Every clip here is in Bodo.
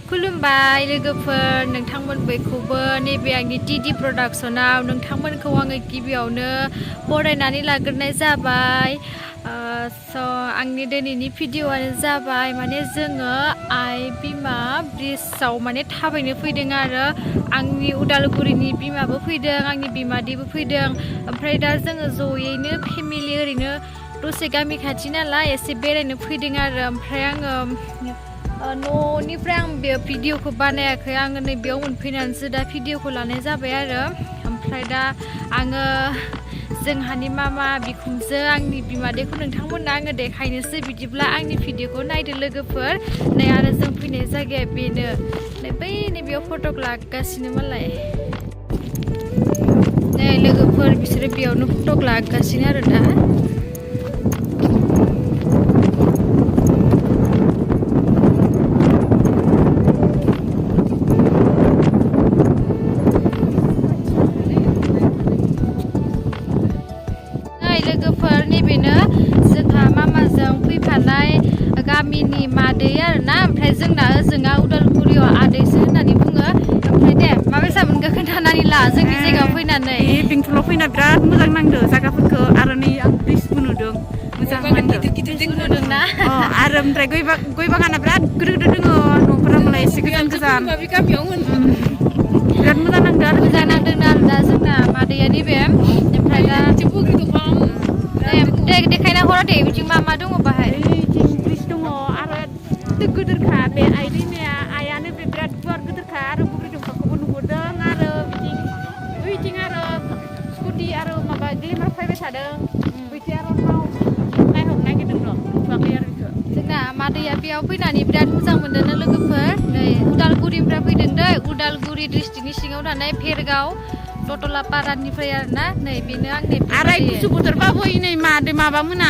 खुलुमबाय लोगोफोर नोंथांमोन बयखौबो नैबे आंनि डिडि प्रडाक्शनाव नोंथांमोनखौ आङो गिबियावनो बरायनानै लाग्रोनाय जाबाय स' आंनि दिनैनि भिडिअ'आनो जाबाय माने जोङो आइ बिमा ब्रिजआव माने थाबायनो फैदों आरो आंनि उदालगुरिनि बिमाबो फैदों आंनि बिमादैबो फैदों ओमफ्राय दा जोङो जयैनो फेमिलि ओरैनो दसे गामि खाथि नालाय एसे बेरायनो फैदों आरो ओमफ्राय आङो न'निफ्राय आं बे भिडिअखौ बानायाखै आङो नैबेयाव मोनफैनानैसो दा भिडिअखौ लानाय जाबाय आरो ओमफ्राय दा आङो जोंहानि मामा बिखुनजो आंनि बिमादैखौ नोंथांमोननो आङो देखायनोसै बिदिब्ला आंनि भिडिअखौ नायदो लोगोफोर नै आरो जों फैनाय जायगाया बेनो नै बै नैबेयाव फटक लागासिनो मालाय नै लोगोफोर बिसोरो बेयावनो फटक लागासिनो आरो दा बेनो जोंहा मामाजों फैफानाय गामिनि मादै आरोना ओमफ्राय जोंना ओजोंआ उदालगुरियाव आदैसो होननानै बुङो ओमफ्राय दे माबायसा मोनखो खोन्थानानै ला जोंनि जायगायाव फैनानै बेंटलाव फैना बिराद मोजां नांदों जायगाफोरखौ आरो नै आं ब्रिजबो नुदों मोजां नांदों गिदिर नुदोंना आरो ओमफ्राय गय बागाना बिराद गिदिर गिदिर दङ न'फोरा मालाय एसे गोजान गोजान बिराद मोजां नांदों आरो मोजां नांदों आरो दा जोंना मादैया नैबे ओमफ्राय दा देखायना हर दे बिथिं मा मा दङ बाहाय ब्रिज दङ आरो गिदिरखा बे आइ दैमाया आइयानो बे बिराद गुवार गिदिरखा आरो बुग्रि दंफांखौबो नुहुरदों आरो बिथिं आरो स्कुटि आरो माबा ग्लेमार फैबाय थादों बैथिं आरो नाव नायहरनो नागिरदों र' नुवाखै आरो बेखौ जोंना मादैया बेयाव फैनानै बिराद मोजां मोनदों लोगोफोर नै उदालगुरिनिफ्राय फैदों दै उदालगुरि डिस्ट्रिक्टनि सिङाव थानाय भेरगाव टटला पारानिफ्राय आरोना नै बेनो आंनि आरो गुसु बोथोरबाबो नै माबा मोना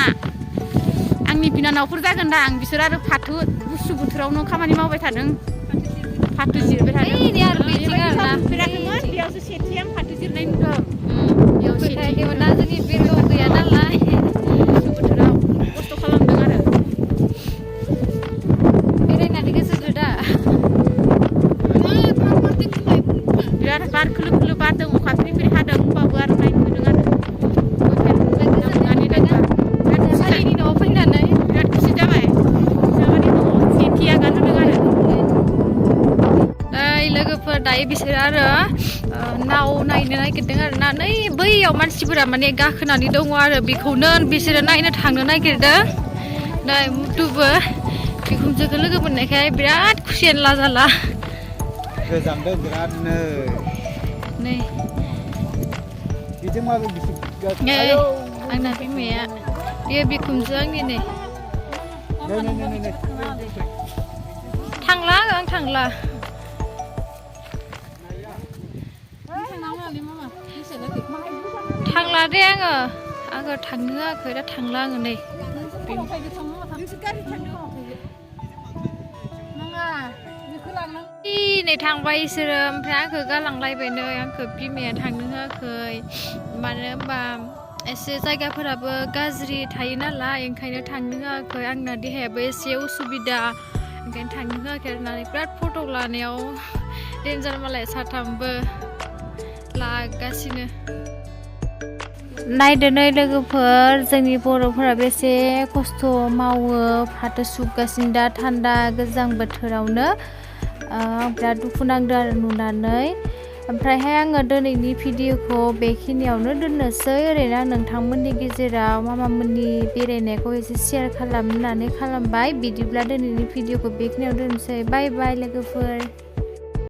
आंनि बिनानावफोर जागोन दा आं बिसोर आरो फाथो गुसु बोथोरावनो खामानि मावबाय थादों फाथो जिरबाय थादों आरो बेथिं आरोना नुफेराखैमोन बेयावसो सेथि आं फाथो जिरनाय नुदों बेयाव सेथि ना जोंनि भेरगाव गैया नालाय गुसु बोथोराव खस्थ' खालामदों आरो बेरायनानै गोसो दा बिराद बार खोलो खोलो बारदों अखा फ्रि फ्रि हादों होमबाबो आरो नायनो नुदों आरो सालिनि न'आव फैनानै बिराद खुसि जाबाय जाबानि न'आव सेथि आगान होदों आरो नै लोगोफोर दायो बिसोर आरो नाव नायनो नागिरदों आरो ना नै बैयाव मानसिफोरा माने गाखोनानै दङ आरो बेखौनो बिसोरो नायनो थांनो नागिरदों नै मुथुबो बिखुनजोखौ लोगो मोननायखाय बिराद खुसियानो लाजाला गोजांदों बिरादनो नै बिजों माबे आंना बिमाया बेयो बिखुनजो आंनि नै थांला आं थांला थांला दे आङो थांनो होआखै दा थांला आङो नै नै थांबाय इसोरो ओमफ्राय आंखौ गालांलायबाय नै आंखौ बिमाया थांनो होआखै मानो होनबा एसे जायगाफोराबो गाज्रि थायो नालाय ओंखायनो थांनो होआखै आंना देहायाबो एसे उसुबिदा ओंखायनो थांनो होआखै आरो बिराद फट' लानायाव डेन्जार मालाय साथामबो लागासिनो नायदो नै लोगोफोर जोंनि बर'फोरा बेसे खस्थ' मावो फाथो सुगासिनो दा थान्दा गोजां बोथोरावनो बिराद दुखु नांदों आरो नुनानै ओमफ्रायहाय आङो दिनैनि भिडिअखौ बेखिनियावनो दोननोसै ओरैनो आं नोंथांमोननि गेजेराव मामामोननि बेरायनायखौ एसे शेयार खालामनानै खालामबाय बिदिब्ला दिनैनि भिडिअखौ बेखिनियाव दोननोसै बाय बाय लोगोफोर